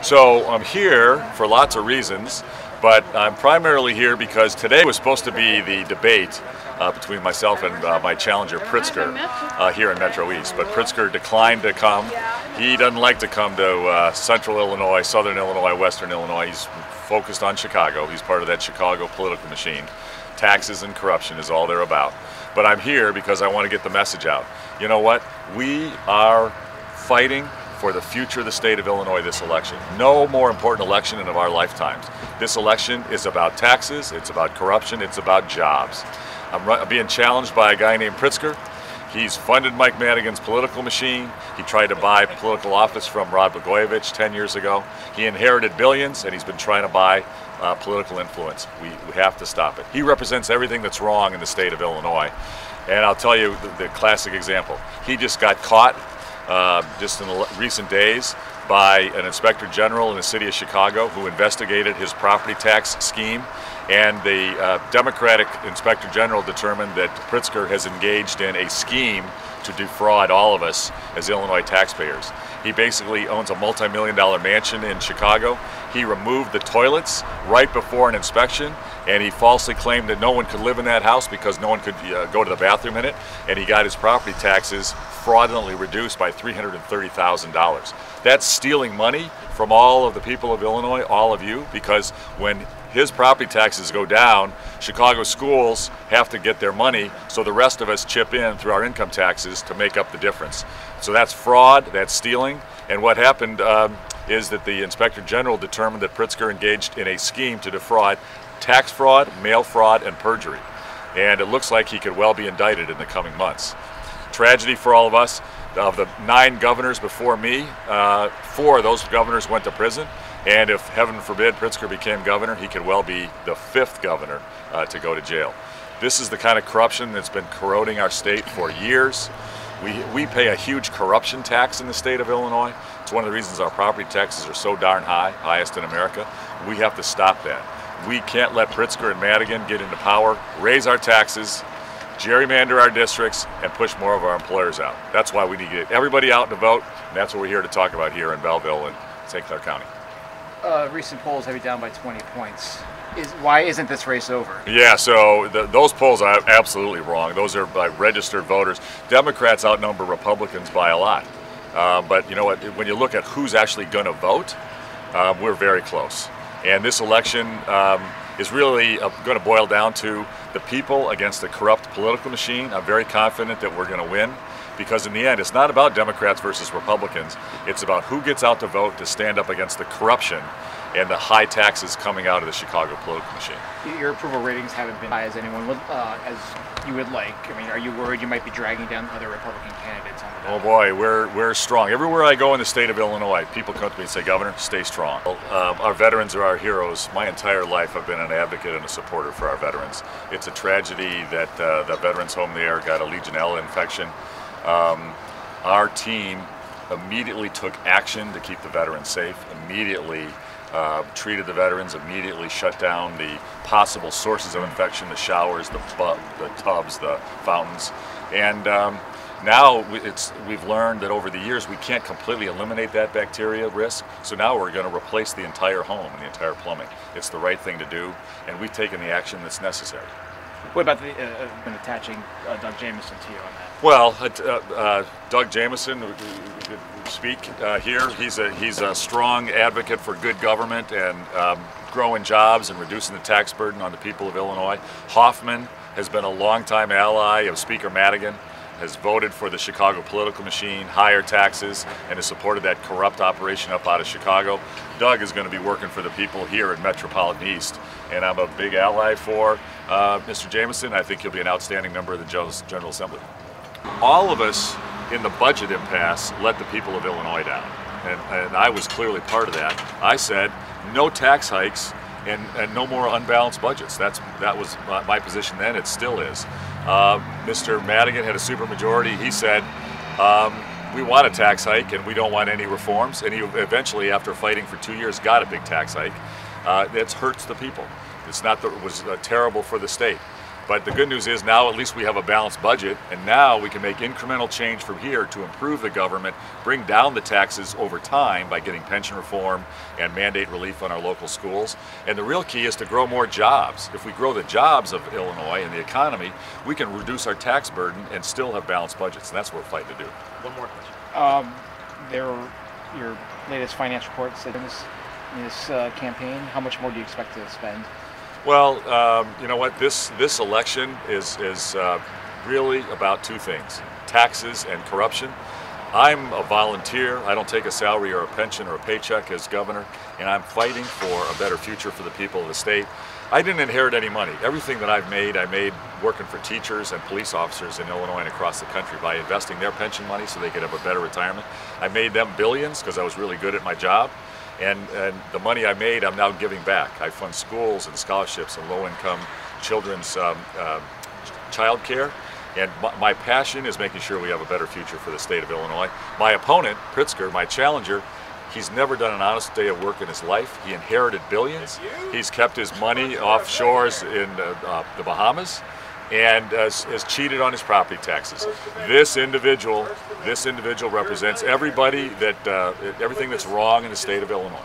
So I'm here for lots of reasons, but I'm primarily here because today was supposed to be the debate between myself and my challenger Pritzker here in Metro East, but Pritzker declined to come. He doesn't like to come to Central Illinois, Southern Illinois, Western Illinois. He's focused on Chicago. He's part of that Chicago political machine. Taxes and corruption is all they're about. But I'm here because I want to get the message out. You know what? We are fighting for the future of the state of Illinois this election. No more important election in our lifetimes. This election is about taxes, it's about corruption, it's about jobs. I'm being challenged by a guy named Pritzker. He's funded Mike Madigan's political machine. He tried to buy political office from Rod Blagojevich 10 years ago. He inherited billions and he's been trying to buy political influence. We have to stop it. He represents everything that's wrong in the state of Illinois. And I'll tell you the classic example. He just got caught just in the recent days by an inspector general in the city of Chicago who investigated his property tax scheme, and the Democratic inspector general determined that Pritzker has engaged in a scheme to defraud all of us as Illinois taxpayers. He basically owns a multi-million-dollar mansion in Chicago. He removed the toilets right before an inspection, and he falsely claimed that no one could live in that house because no one could go to the bathroom in it, and he got his property taxes fraudulently reduced by $330,000. That's stealing money from all of the people of Illinois, all of you, because when his property taxes go down, Chicago schools have to get their money, so the rest of us chip in through our income taxes to make up the difference. So that's fraud, that's stealing, and what happened is that the Inspector General determined that Pritzker engaged in a scheme to defraud tax fraud, mail fraud, and perjury. And it looks like he could well be indicted in the coming months. Tragedy for all of us. Of the 9 governors before me, 4 of those governors went to prison. And if, heaven forbid, Pritzker became governor, he could well be the 5th governor to go to jail. This is the kind of corruption that's been corroding our state for years. We pay a huge corruption tax in the state of Illinois. It's one of the reasons our property taxes are so darn high, highest in America. We have to stop that. We can't let Pritzker and Madigan get into power, raise our taxes, gerrymander our districts, and push more of our employers out. That's why we need to get everybody out to vote, and that's what we're here to talk about here in Belleville and St. Clair County. Recent polls have you down by 20 points. Why isn't this race over? Yeah, so those polls are absolutely wrong. Those are by registered voters. Democrats outnumber Republicans by a lot. But you know what, when you look at who's actually going to vote, we're very close. And this election is really going to boil down to the people against the corrupt political machine. I'm very confident that we're going to win, because in the end, it's not about Democrats versus Republicans. It's about who gets out to vote to stand up against the corruption and the high taxes coming out of the Chicago political machine. Your approval ratings haven't been high as anyone would, as you would like. I mean, are you worried you might be dragging down other Republican candidates on the ballot? Oh boy, we're strong. Everywhere I go in the state of Illinois, people come to me and say, Governor, stay strong. Our veterans are our heroes. My entire life I've been an advocate and a supporter for our veterans. It's a tragedy that the veterans home there got a Legionella infection. Our team immediately took action to keep the veterans safe, immediately treated the veterans, immediately shut down the possible sources of infection, the showers, the tubs, the fountains. And now we've learned that over the years we can't completely eliminate that bacteria risk, so now we're going to replace the entire home and the entire plumbing. It's the right thing to do, and we've taken the action that's necessary. What about attaching Doug Jamieson to you on that? Well, Doug Jamieson, we could speak here. He's a strong advocate for good government and growing jobs and reducing the tax burden on the people of Illinois. Holtmann has been a longtime ally of Speaker Madigan, has voted for the Chicago political machine, higher taxes, and has supported that corrupt operation up out of Chicago. Doug is going to be working for the people here in Metropolitan East, and I'm a big ally for Mr. Jamieson. I think he'll be an outstanding member of the General Assembly. All of us in the budget impasse let the people of Illinois down, and I was clearly part of that. I said no tax hikes and no more unbalanced budgets. That was my position then. It still is. Mr. Madigan had a supermajority. He said, we want a tax hike and we don't want any reforms. And he eventually, after fighting for 2 years, got a big tax hike. It hurts the people. It's not that it was terrible for the state. But the good news is now at least we have a balanced budget, and now we can make incremental change from here to improve the government, bring down the taxes over time by getting pension reform and mandate relief on our local schools. And the real key is to grow more jobs. If we grow the jobs of Illinois and the economy, we can reduce our tax burden and still have balanced budgets, and that's what we're fighting to do. One more question. Your latest finance reports in this campaign, how much more do you expect to spend? Well, you know what? This election is really about two things: taxes and corruption. I'm a volunteer. I don't take a salary or a pension or a paycheck as governor, and I'm fighting for a better future for the people of the state. I didn't inherit any money. Everything that I've made, I made working for teachers and police officers in Illinois and across the country by investing their pension money so they could have a better retirement. I made them billions because I was really good at my job. And the money I made, I'm now giving back. I fund schools and scholarships and low-income children's child care. And my passion is making sure we have a better future for the state of Illinois. My opponent, Pritzker, my challenger, he's never done an honest day of work in his life. He inherited billions. He's kept his money offshores in the Bahamas, and has cheated on his property taxes. This individual represents everybody everything that's wrong in the state of Illinois.